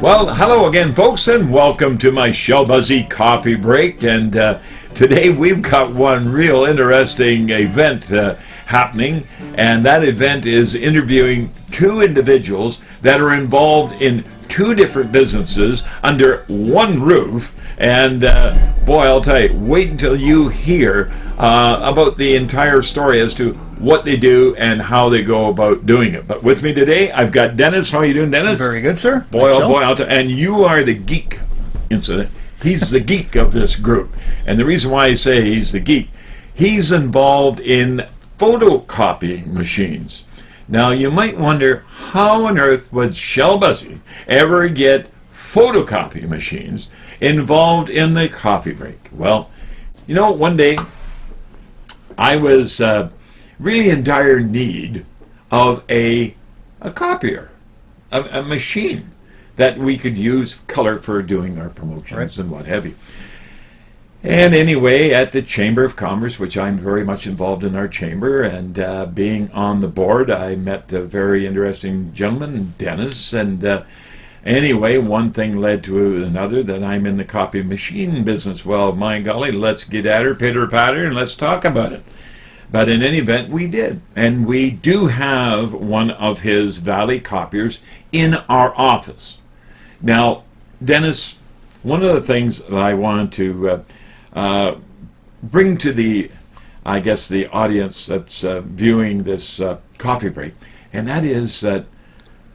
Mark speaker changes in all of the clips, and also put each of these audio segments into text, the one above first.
Speaker 1: Well, hello again, folks, and welcome to my Busey coffee break. And today we've got one real interesting event happening, and that event is interviewing two individuals that are involved in two different businesses under one roof. And boy, I'll tell you, wait until you hear about the entire story as to what they do and how they go about doing it. But with me today, I've got Dennis. How are you doing, Dennis?
Speaker 2: Very good, sir.
Speaker 1: Boy, oh boy, and you are the geek incident. He's the geek of this group. And the reason why I say he's the geek, he's involved in photocopying machines. Now, you might wonder, how on earth would Busey ever get photocopy machines involved in the coffee break? Well, you know, one day I was really in dire need of a copier, a machine that we could use color for doing our promotions and what have you. And anyway, at the Chamber of Commerce, which I'm very much involved in our chamber, and being on the board, I met a very interesting gentleman, Dennis, and anyway, one thing led to another, that I'm in the copy machine business. Well, my golly, let's get at her, pitter patter, and let's talk about it. But in any event, we did. And we do have one of his Valley Copiers in our office. Now, Dennis, one of the things that I want to bring to the, I guess, the audience that's viewing this coffee break, and that is that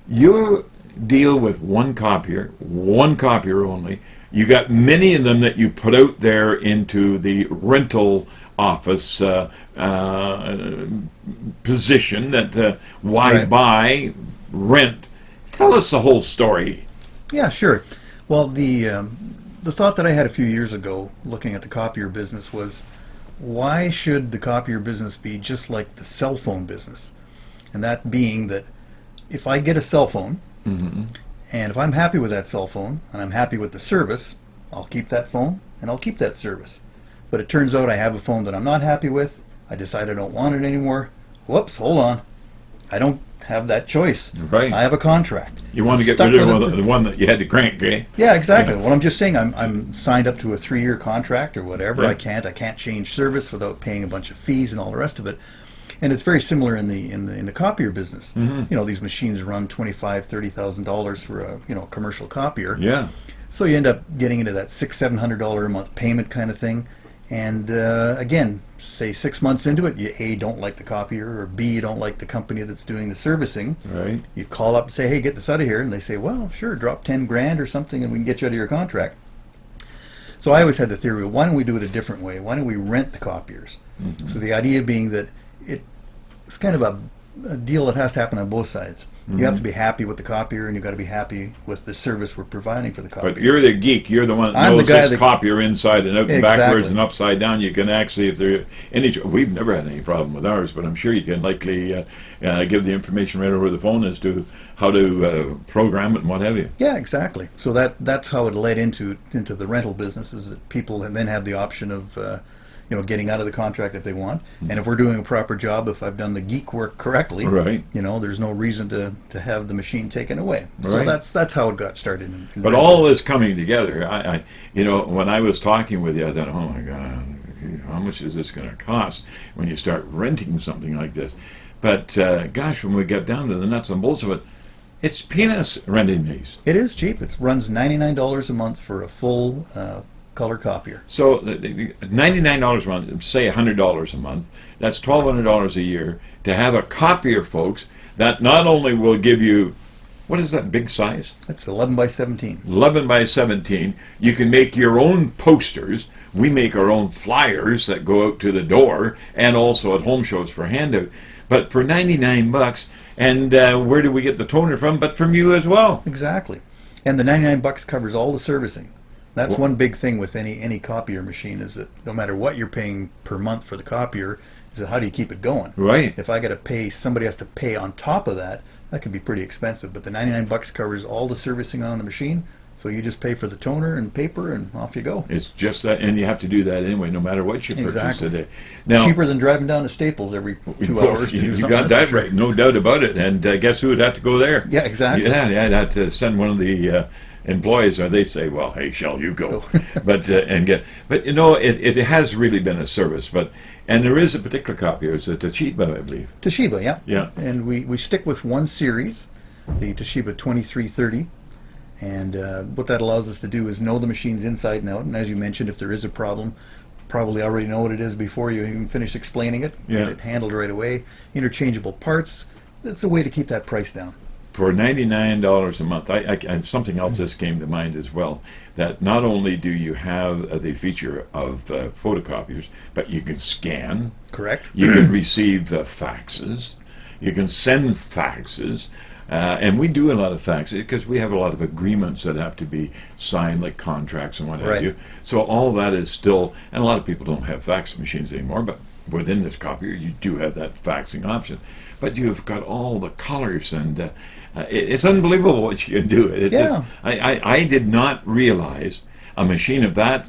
Speaker 1: you deal with one copier only. You got many of them that you put out there into the rental office position, that why buy, rent. Tell us the whole story.
Speaker 2: Yeah, sure. Well, the thought that I had a few years ago looking at the copier business was, why should the copier business be just like the cell phone business? And that being that if I get a cell phone, and if I'm happy with that cell phone and I'm happy with the service, I'll keep that phone and I'll keep that service. But it turns out I have a phone that I'm not happy with. I decide I don't want it anymore. Whoops, hold on. I don't have that choice.
Speaker 1: Right.
Speaker 2: I have a contract.
Speaker 1: You want to get rid of the one that you had to crank, eh?
Speaker 2: Yeah, exactly. Yeah. Well, I'm just saying I'm signed up to a 3-year contract or whatever. Yeah. I can't change service without paying a bunch of fees and all the rest of it. And it's very similar in the copier business. You know, these machines run $25,000-$30,000 for a commercial copier.
Speaker 1: Yeah.
Speaker 2: So you end up getting into that $600-$700 a month payment kind of thing. And again, say 6 months into it, you A, don't like the copier, or B, you don't like the company that's doing the servicing.
Speaker 1: Right.
Speaker 2: You call up and say, hey, get this out of here. And they say, well, sure, drop 10 grand or something and we can get you out of your contract. So I always had the theory, why don't we do it a different way? Why don't we rent the copiers? So the idea being that it's kind of a deal that has to happen on both sides. You have to be happy with the copier, and you've got to be happy with the service we're providing for the copier.
Speaker 1: But you're the geek. You're the one that knows this copier inside and out and backwards and upside down. You can actually, if there any, we've never had any problem with ours, but I'm sure you can likely give the information right over the phone as to how to program it and what have you.
Speaker 2: Yeah, exactly. So that's how it led into the rental business, is that people then have the option of getting out of the contract if they want. And if we're doing a proper job, if I've done the geek work correctly, there's no reason to have the machine taken away. So that's how it got started.
Speaker 1: But all this coming together, I when I was talking with you, I thought, oh my God, how much is this going to cost when you start renting something like this? But gosh, when we get down to the nuts and bolts of it, it's peanuts renting these.
Speaker 2: It is cheap. It runs $99 a month for a full color copier.
Speaker 1: So $99 a month, say $100 a month, that's $1,200 a year to have a copier, folks, that not only will give you, what is that big size?
Speaker 2: That's 11 by 17.
Speaker 1: 11 by 17. You can make your own posters. We make our own flyers that go out to the door and also at home shows for handout. But for $99, and where do we get the toner from? But from you as well.
Speaker 2: Exactly. And the $99 covers all the servicing. That's one big thing with any copier machine, is that no matter what you're paying per month for the copier, is that how do you keep it going?
Speaker 1: Right.
Speaker 2: If I got to pay, somebody has to pay on top of that, that could be pretty expensive. But the $99 covers all the servicing on the machine, so you just pay for the toner and paper and off you go.
Speaker 1: It's just that, and you have to do that anyway, no matter what you purchase today.
Speaker 2: Now, cheaper than driving down to Staples every 2 hours to do something.
Speaker 1: You got that right, no doubt about it. And guess who would have to go there?
Speaker 2: Yeah, exactly.
Speaker 1: Yeah, I'd have to send one of the employees, or they say, well, hey, shall you go? But you know, it has really been a service. And there is a particular copier, it's a Toshiba, I believe.
Speaker 2: Toshiba, yeah.
Speaker 1: Yeah.
Speaker 2: And we stick with one series, the Toshiba 2330. And what that allows us to do is know the machines inside and out. And as you mentioned, if there is a problem, probably already know what it is before you even finish explaining it.
Speaker 1: Yeah.
Speaker 2: Get it handled right away. Interchangeable parts. That's a way to keep that price down.
Speaker 1: For $99 a month, and something else this came to mind as well, that not only do you have the feature of photocopiers, but you can scan.
Speaker 2: Correct.
Speaker 1: You can receive faxes. You can send faxes. And we do a lot of faxes because we have a lot of agreements that have to be signed, like contracts and what have you. So all that is still, and a lot of people don't have fax machines anymore, but within this copier you do have that faxing option. But you've got all the colors, and it's unbelievable what you can do. It
Speaker 2: Yeah.
Speaker 1: I did not realize a machine of that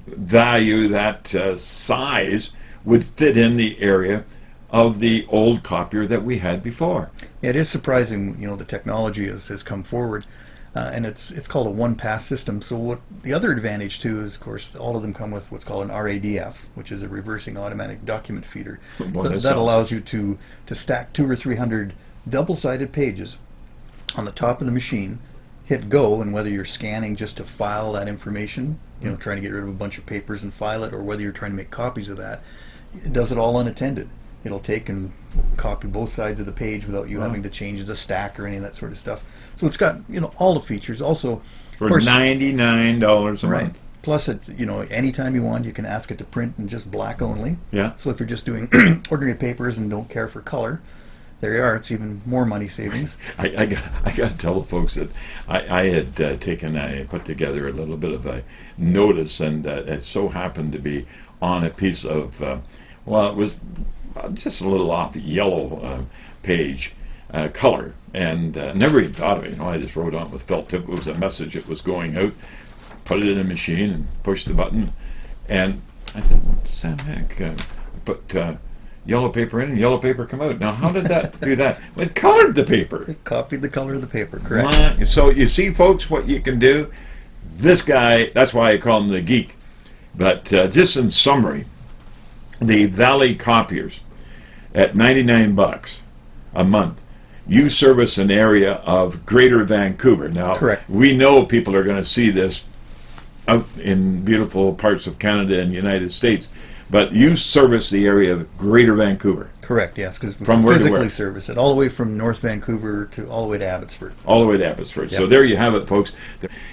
Speaker 1: value, that size, would fit in the area of the old copier that we had before.
Speaker 2: Yeah, it is surprising, you know, the technology has come forward, and it's called a one-pass system. So what the other advantage too is, of course, all of them come with what's called an RADF, which is a reversing automatic document feeder.
Speaker 1: Well,
Speaker 2: so that allows you to stack 200 or 300 double-sided pages on the top of the machine, hit go, and whether you're scanning just to file that information, you know, trying to get rid of a bunch of papers and file it, or whether you're trying to make copies of that, it does it all unattended. It'll take and copy both sides of the page without you having to change the stack or any of that sort of stuff. So it's got, you know, all the features. Also,
Speaker 1: for $99 a month.
Speaker 2: Plus, it, you know, anytime you want, you can ask it to print in just black only.
Speaker 1: Yeah.
Speaker 2: So if you're just doing ordinary papers and don't care for color, there you are. It's even more money savings.
Speaker 1: I got to tell the folks that I had I put together a little bit of a notice, and it so happened to be on a piece of, well, it was just a little off the yellow page color, and never even thought of it. You know, I just wrote on it with felt tip. It was a message that was going out. Put it in the machine and pushed the button, and I said, "Sam, heck, put yellow paper in and yellow paper come out." Now, how did that do that? It colored the paper.
Speaker 2: It copied the color of the paper. Correct.
Speaker 1: So you see, folks, what you can do. This guy, that's why I call him the geek. But just in summary, the Valley Copiers at $99 a month, you service an area of Greater Vancouver. Now,
Speaker 2: correct.
Speaker 1: We know people are going to see this out in beautiful parts of Canada and the United States, but you service the area of Greater Vancouver.
Speaker 2: Correct, yes, because we
Speaker 1: From where to where?
Speaker 2: physically service it all the way from North Vancouver to all the way to Abbotsford.
Speaker 1: All the way to Abbotsford.
Speaker 2: Yep.
Speaker 1: So there you have it, folks.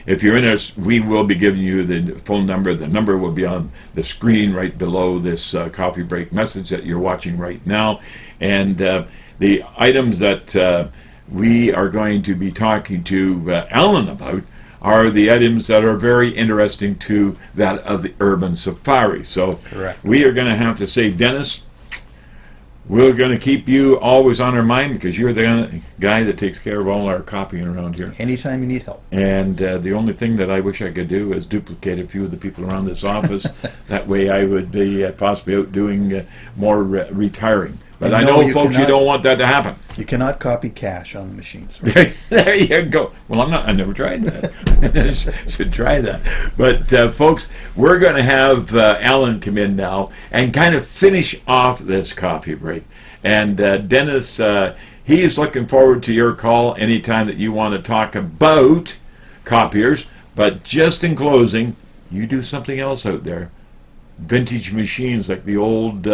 Speaker 1: If you're interested, we will be giving you the phone number. The number will be on the screen right below this coffee break message that you're watching right now. And the items that we are going to be talking to Allan about are the items that are very interesting to that of the urban safari. So
Speaker 2: correct.
Speaker 1: We are going to have to say, Dennis, we're going to keep you always on our mind because you're the guy that takes care of all our copying around here.
Speaker 2: Anytime you need help.
Speaker 1: And the only thing that I wish I could do is duplicate a few of the people around this office. That way I would be possibly out doing more retiring. But I know, folks, you don't want that to happen.
Speaker 2: You cannot copy cash on the machines.
Speaker 1: Right? There you go. Well, I never tried that. Should try that. But, folks, we're going to have Allan come in now and kind of finish off this coffee break. And Dennis, he's looking forward to your call anytime that you want to talk about copiers. But just in closing, you do something else out there. Vintage machines like the old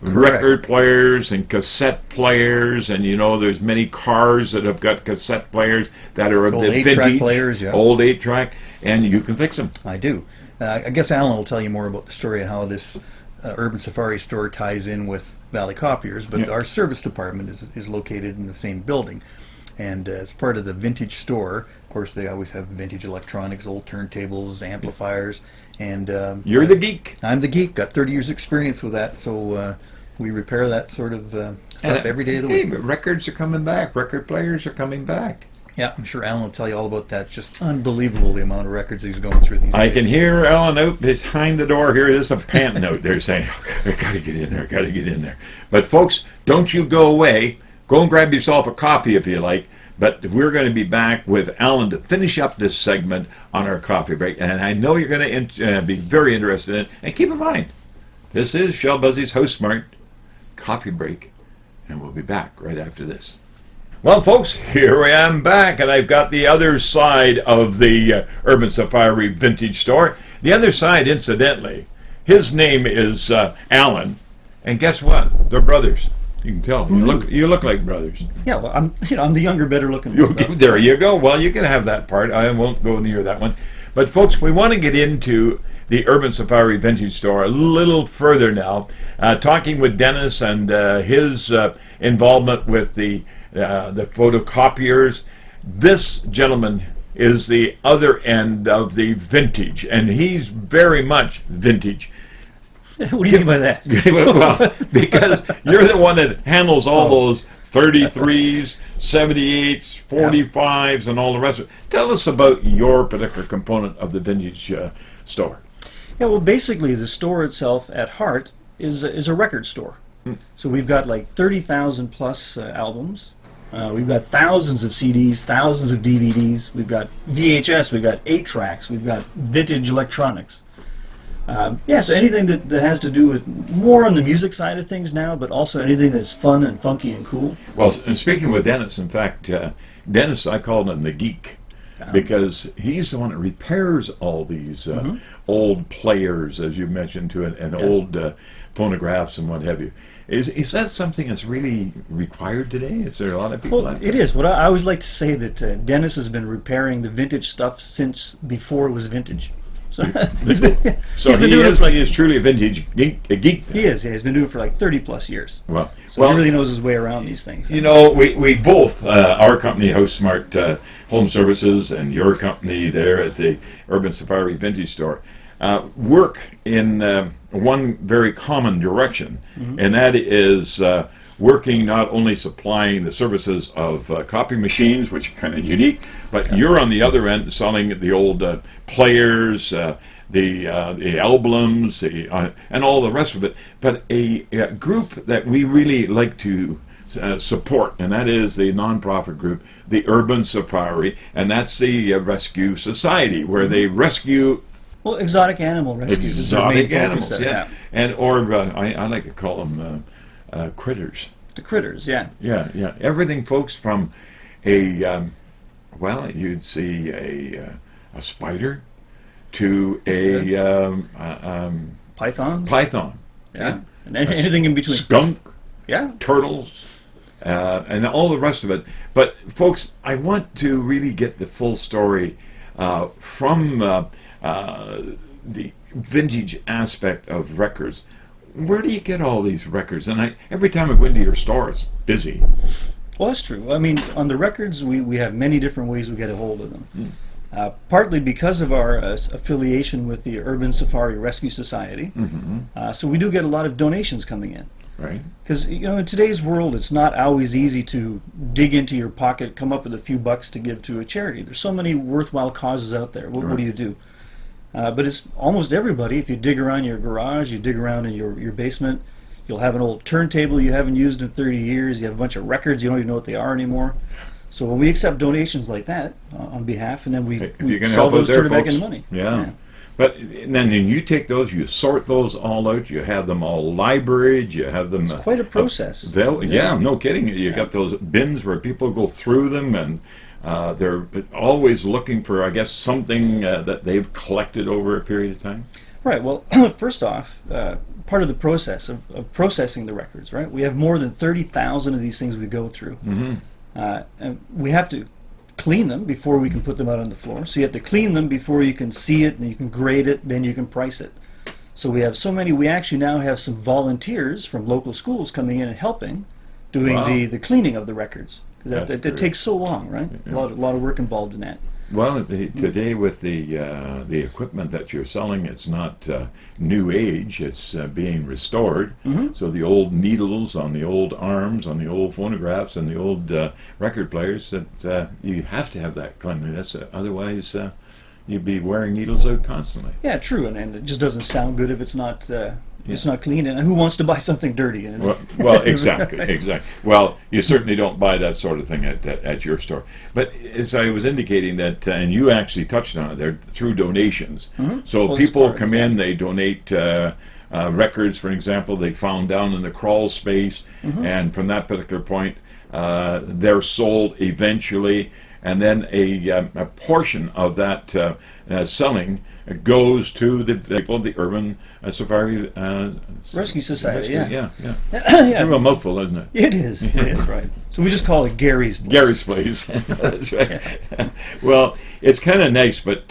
Speaker 1: record players and cassette players, and you know there's many cars that have got cassette players that are of
Speaker 2: old
Speaker 1: the vintage
Speaker 2: players, yeah.
Speaker 1: Old 8-track, and you can fix them.
Speaker 2: I do. I guess Allan will tell you more about the story and how this urban safari store ties in with Valley Copiers, but our service department is located in the same building. And as part of the vintage store, of course, they always have vintage electronics, old turntables, amplifiers, and
Speaker 1: You're the geek.
Speaker 2: I'm the geek. Got 30 years experience with that, so we repair that sort of stuff every day of the week.
Speaker 1: But records are coming back. Record players are coming back.
Speaker 2: Yeah, I'm sure Allan will tell you all about that. Just unbelievable the amount of records he's going through these days.
Speaker 1: I can hear Allan out behind the door here. There's a panting out there saying, I got to get in there, got to get in there. But folks, don't you go away. Go and grab yourself a coffee if you like. But we're going to be back with Alan to finish up this segment on our coffee break. And I know you're going to be very interested in it. And keep in mind, this is Shell Buzzy's House Smart Coffee Break. And we'll be back right after this. Well, folks, here I am back, and I've got the other side of the Urban Safari Vintage Store. The other side, incidentally, his name is Alan, and guess what? They're brothers. You can tell. You look like brothers.
Speaker 2: Yeah, well, I'm the younger, better looking one.
Speaker 1: There you go. Well, you can have that part. I won't go near that one. But, folks, we want to get into the Urban Safari Vintage Store a little further now, talking with Dennis and his involvement with the photocopiers. This gentleman is the other end of the vintage, and he's very much vintage.
Speaker 2: What do you mean by that?
Speaker 1: Well, because you're the one that handles all those 33s, 78s, 45s, and all the rest of it. Tell us about your particular component of the vintage store.
Speaker 2: Yeah, well, basically, the store itself at heart is a record store. So we've got like 30,000 plus albums. We've got thousands of CDs, thousands of DVDs. We've got VHS. We've got 8 tracks. We've got vintage electronics. So anything that has to do with more on the music side of things now, but also anything that's fun and funky and cool.
Speaker 1: Well, and speaking with Dennis, in fact, Dennis, I called him the geek because he's the one that repairs all these old players, as you mentioned, and old phonographs and what have you. Is that something that's really required today? Is there a lot of people out there?
Speaker 2: It is. What I always like to say that Dennis has been repairing the vintage stuff since before it was vintage. So he
Speaker 1: is truly a vintage geek.
Speaker 2: He is. Yeah, he's been doing it for like 30 plus years.
Speaker 1: Well,
Speaker 2: he really knows his way around these things.
Speaker 1: You know, we both, our company, House Smart Home Services, and your company there at the Urban Safari Vintage Store, work in one very common direction, and that is working not only supplying the services of copy machines, which are kind of unique, but you're on the other end selling the old players, the albums, and all the rest of it. But a group that we really like to support, and that is the nonprofit group, the Urban Safari, and that's the Rescue Society, where they rescue
Speaker 2: exotic animal rescues.
Speaker 1: Exotic animals, yeah. And I like to call them critters.
Speaker 2: The critters, yeah.
Speaker 1: Yeah. Everything, folks, from you'd see a spider to a python.
Speaker 2: Yeah. And anything in between.
Speaker 1: Skunk.
Speaker 2: Yeah.
Speaker 1: Turtles. And all the rest of it. But, folks, I want to really get the full story from the vintage aspect of records. Where do you get all these records? And every time I go into your store, it's busy.
Speaker 2: Well, that's true. I mean, on the records, we have many different ways we get a hold of them. Partly because of our affiliation with the Urban Safari Rescue Society. So we do get a lot of donations coming in.
Speaker 1: Right.
Speaker 2: Because, in today's world, it's not always easy to dig into your pocket, come up with a few bucks to give to a charity. There's so many worthwhile causes out there. What do you do? But it's almost everybody. If you dig around your garage, you dig around in your basement, you'll have an old turntable you haven't used in 30 years. You have a bunch of records, you don't even know what they are anymore. So when we accept donations like that on behalf, and then we sell those, turn it back into money.
Speaker 1: Yeah. But then you take those, you sort those all out, you have them all libraried, you have them...
Speaker 2: It's quite a process.
Speaker 1: No kidding. You got those bins where people go through them, and they're always looking for, I guess, something that they've collected over a period of time.
Speaker 2: Right. Well, first off, part of the process of processing the records, right? We have more than 30,000 of these things we go through. And we have to clean them before we can put them out on the floor. So you have to clean them before you can see it, and you can grade it, then you can price it. So we have so many. We actually now have some volunteers from local schools coming in and helping, doing the cleaning of the records. Because that takes so long, right? Yeah. A lot of work involved in that.
Speaker 1: Well, today with the equipment that you're selling, it's not new age. It's being restored. So the old needles on the old arms, on the old phonographs, and the old record players, that you have to have that cleanliness. Otherwise, you'd be wearing needles out constantly.
Speaker 2: Yeah, true. And it just doesn't sound good if it's not
Speaker 3: It's not clean, and who wants to buy something dirty?
Speaker 1: Well, exactly, exactly. Well, you certainly don't buy that sort of thing at your store. But as I was indicating that, and you actually touched on it there, through donations. So
Speaker 3: Well,
Speaker 1: people come in, they donate records, for example, they found down in the crawl space, and from that particular point, they're sold eventually, and then a portion of that selling goes to the Urban Safari
Speaker 3: Rescue Society.
Speaker 1: Yeah.
Speaker 3: Yeah.
Speaker 1: It's a real mouthful, isn't it?
Speaker 3: It is. It is, right. So we just call it Gary's Place.
Speaker 1: Gary's Place. That's right. Well, it's kind of nice, but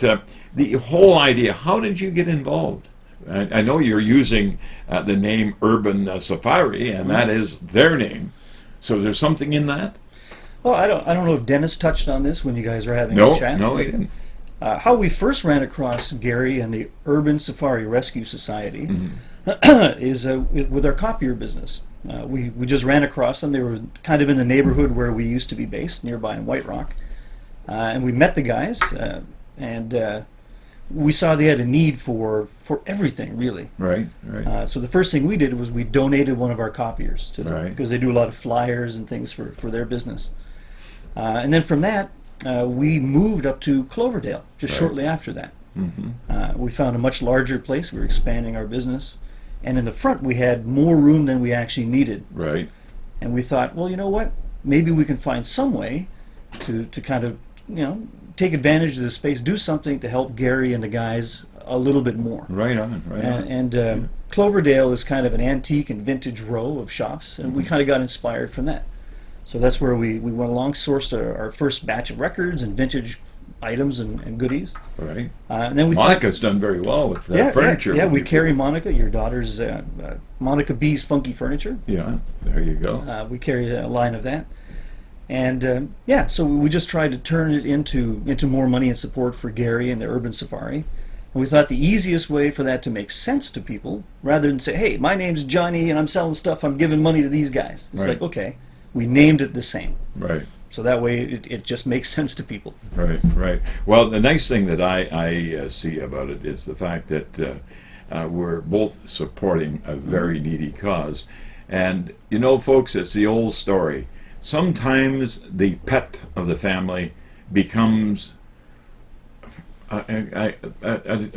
Speaker 1: the whole idea, how did you get involved? I know you're using the name Urban Safari, and that is their name. So there's something in that?
Speaker 3: Well, I don't know if Dennis touched on this when you guys were having
Speaker 1: No,
Speaker 3: a chat.
Speaker 1: no, he didn't.
Speaker 3: How we first ran across Gary and the Urban Safari Rescue Society is with our copier business. We just ran across them. They were kind of in the neighborhood where we used to be based, nearby in White Rock. And we met the guys, and we saw they had a need for everything, really.
Speaker 1: Right.
Speaker 3: So the first thing we did was we donated one of our copiers to them,
Speaker 1: Right.
Speaker 3: because they do a lot of flyers and things for their business. And then from that, we moved up to Cloverdale just shortly after that. We found a much larger place. We were expanding our business. And in the front, we had more room than we actually needed.
Speaker 1: Right.
Speaker 3: And we thought, well, you know what? Maybe we can find some way to kind of, take advantage of the space, do something to help Gary and the guys a little bit more.
Speaker 1: Right on.
Speaker 3: And Cloverdale is kind of an antique and vintage row of shops, and we kind of got inspired from that. So that's where we went along, sourced our first batch of records and vintage items and goodies.
Speaker 1: Right.
Speaker 3: And then we
Speaker 1: Monica's done very well with furniture.
Speaker 3: Yeah, we carry Monica, your daughter's Monica B's Funky Furniture.
Speaker 1: Yeah, there you go.
Speaker 3: We carry a line of that. And so we just tried to turn it into more money and support for Gary and the Urban Safari. And we thought the easiest way for that to make sense to people, rather than say, hey, my name's Johnny and I'm selling stuff, I'm giving money to these guys. It's like, okay, we named it the same.
Speaker 1: Right.
Speaker 3: So that way it just makes sense to people.
Speaker 1: Right. Well, the nice thing that I see about it is the fact that we're both supporting a very needy cause. And, folks, it's the old story. Sometimes the pet of the family becomes a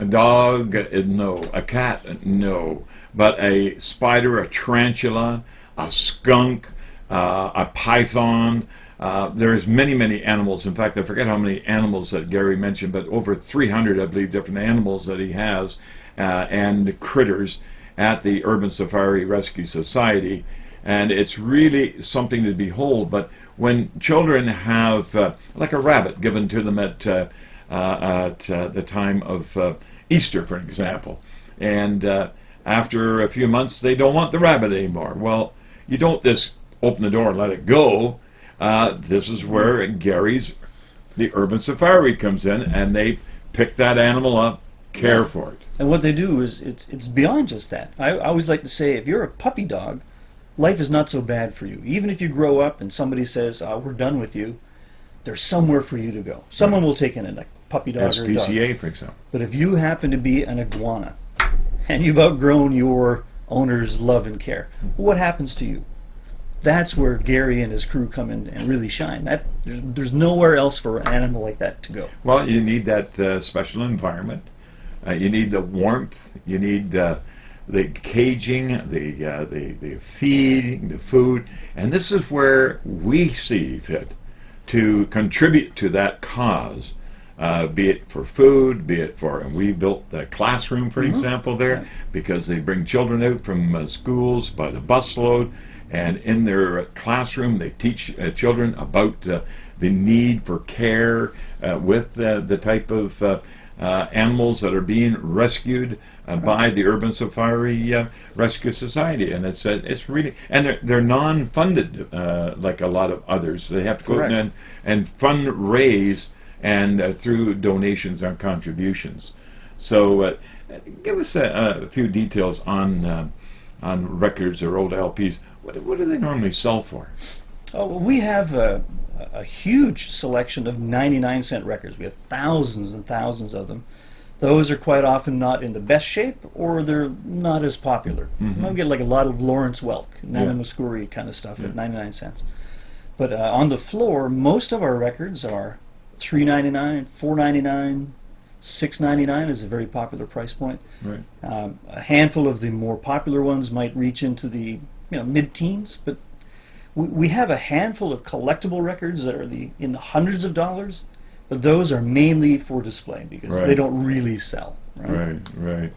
Speaker 1: dog, no. A cat, no. But a spider, a tarantula, a skunk, a python. There's many animals. In fact, I forget how many animals that Gary mentioned, but over 300, I believe, different animals that he has, and critters at the Urban Safari Rescue Society. And it's really something to behold. But when children have, like a rabbit given to them at the time of Easter, for example, and after a few months they don't want the rabbit anymore. Well, you don't just open the door and let it go. This is where the Urban Safari comes in, and they pick that animal up, care for it.
Speaker 3: And what they do is it's beyond just that. I always like to say, if you're a puppy dog, life is not so bad for you. Even if you grow up and somebody says, we're done with you, there's somewhere for you to go. Someone will take in a puppy dog or a dog.
Speaker 1: SPCA, for example.
Speaker 3: But if you happen to be an iguana and you've outgrown your owner's love and care, what happens to you? That's where Gary and his crew come in and really shine. There's nowhere else for an animal like that to go.
Speaker 1: Well, you need that special environment. You need the warmth. You need the caging, the feeding, the food. And this is where we see fit to contribute to that cause, be it for food, be it for, and we built the classroom, for example, there, because they bring children out from schools by the busload, and in their classroom they teach children about the need for care with the type of animals that are being rescued by the Urban Safari Rescue Society. And it's really, and they're non-funded like a lot of others. They have to go in and fundraise and through donations and contributions. So give us a few details on records or old LPs. What do they normally sell for?
Speaker 3: Oh, well, we have a huge selection of 99-cent records. We have thousands and thousands of them those are quite often not in the best shape, or they're not as popular. You might get like a lot of Lawrence Welk, Nana Muscuri kind of stuff at 99 cents. But on the floor, most of our records are $3.99, $4.99, $6.99 is a very popular price point.
Speaker 1: Right.
Speaker 3: A handful of the more popular ones might reach into the mid-teens, but we have a handful of collectible records that are in the hundreds of dollars. But those are mainly for display because they don't really sell.
Speaker 1: Right.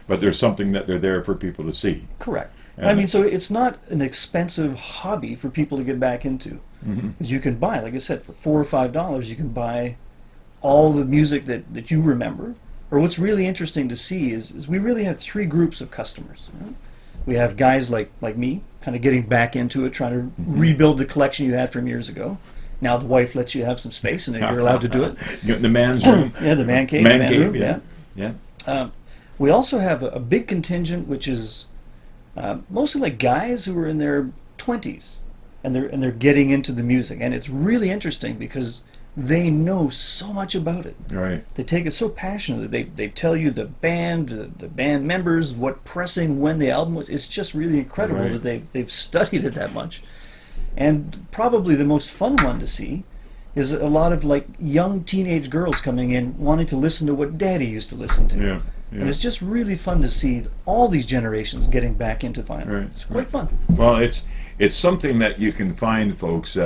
Speaker 1: But there's something that they're there for people to see.
Speaker 3: Correct.
Speaker 1: And
Speaker 3: I mean, so it's not an expensive hobby for people to get back into. Because you can buy, like I said, for $4 or $5, you can buy all the music that you remember. Or what's really interesting to see is we really have three groups of customers. Right? We have guys like me, kind of getting back into it, trying to rebuild the collection you had from years ago. Now the wife lets you have some space, and you're allowed to do it.
Speaker 1: The man's room.
Speaker 3: Yeah, the man cave.
Speaker 1: Man cave,
Speaker 3: room,
Speaker 1: yeah.
Speaker 3: We also have a big contingent, which is mostly like guys who are in their 20s, and they're getting into the music, and it's really interesting because they know so much about it.
Speaker 1: Right.
Speaker 3: They take it so passionately. They tell you the band members, what pressing, when the album was. It's just really incredible that they've studied it that much. And probably the most fun one to see is a lot of like young teenage girls coming in wanting to listen to what Daddy used to listen to.
Speaker 1: Yeah.
Speaker 3: And it's just really fun to see all these generations getting back into vinyl.
Speaker 1: Right,
Speaker 3: It's quite fun.
Speaker 1: Well, it's something that you can find, folks,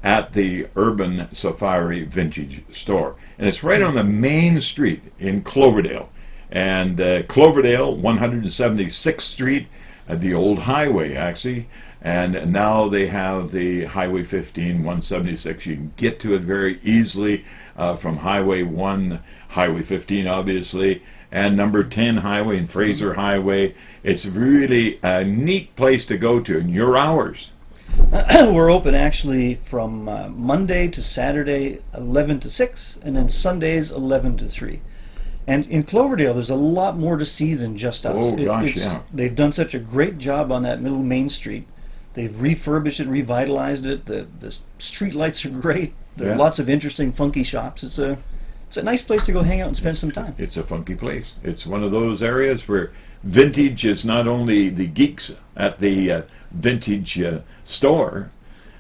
Speaker 1: at the Urban Safari Vintage Store. And it's right on the main street in Cloverdale. And Cloverdale, 176th Street, the old highway, actually. And now they have the Highway 15, 176. You can get to it very easily from Highway 1, Highway 15, obviously, and number 10 Highway and Fraser Highway. It's really a neat place to go to, and your hours.
Speaker 3: We're open actually from Monday to Saturday, 11 to 6, and then Sundays, 11 to 3. And in Cloverdale, there's a lot more to see than just us.
Speaker 1: Oh, gosh, yeah.
Speaker 3: They've done such a great job on that middle main street. They've refurbished it, revitalized it. The street lights are great. There are lots of interesting, funky shops. It's a nice place to go hang out and spend some time.
Speaker 1: It's a funky place. It's one of those areas where vintage is not only the geeks at the vintage store,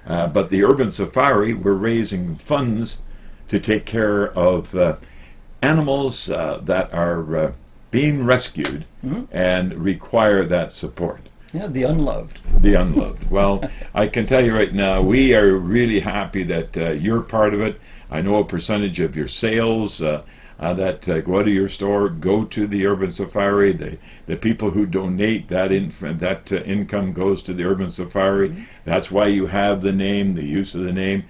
Speaker 1: but the Urban Safari, we're raising funds to take care of animals that are being rescued and require that support.
Speaker 3: Yeah, the unloved.
Speaker 1: The unloved. Well, I can tell you right now, we are really happy that you're part of it. I know a percentage of your sales that go out of your store go to the Urban Safari. The people who donate that income goes to the Urban Safari. That's why you have the name, the use of the name.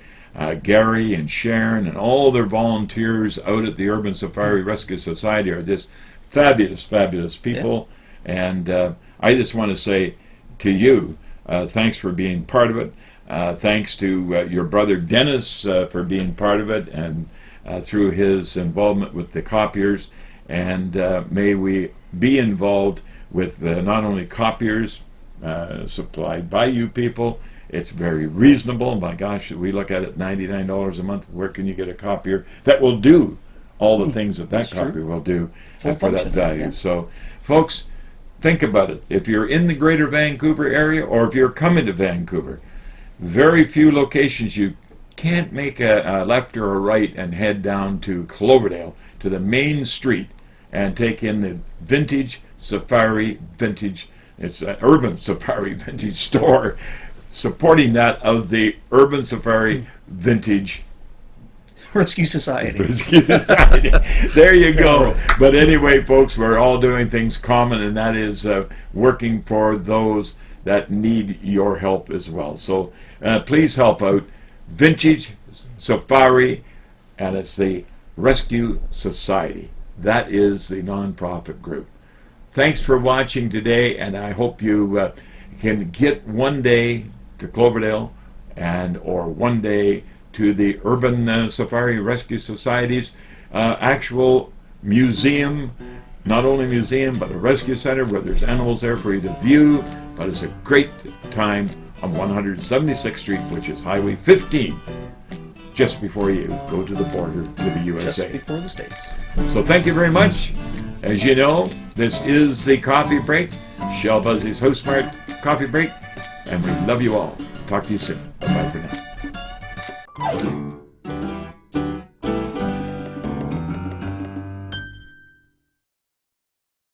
Speaker 1: Gary and Sharon and all their volunteers out at the Urban Safari Rescue Society are just fabulous, fabulous people. Yeah. And I just want to say to you, thanks for being part of it. Thanks to your brother Dennis for being part of it and through his involvement with the copiers. And may we be involved with not only copiers supplied by you people. It's very reasonable. My gosh, we look at it, $99 a month. Where can you get a copier that will do all the things that copier will do for that value? Yeah. So, folks, think about it. If you're in the greater Vancouver area or if you're coming to Vancouver, very few locations you can't make a left or a right and head down to Cloverdale, to the main street, and take in the Vintage Safari Vintage, it's an Urban Safari Vintage store, supporting that of the Urban Safari Vintage
Speaker 3: Rescue Society.
Speaker 1: There you go. But anyway, folks, we're all doing things common, and that is working for those that need your help as well. So please help out Vintage Safari, and it's the Rescue Society. That is the nonprofit group. Thanks for watching today, and I hope you can get one day to Cloverdale or one day to the Urban Safari Rescue Society's actual museum, not only museum, but a rescue center where there's animals there for you to view. But it's a great time on 176th Street, which is Highway 15. just before you go to the border to the USA.
Speaker 3: Just before the States.
Speaker 1: So thank you very much. As you know, this is the Coffee Break, Shell Buzzy's Host Smart Coffee Break, and we love you all. Talk to you soon. Bye for now.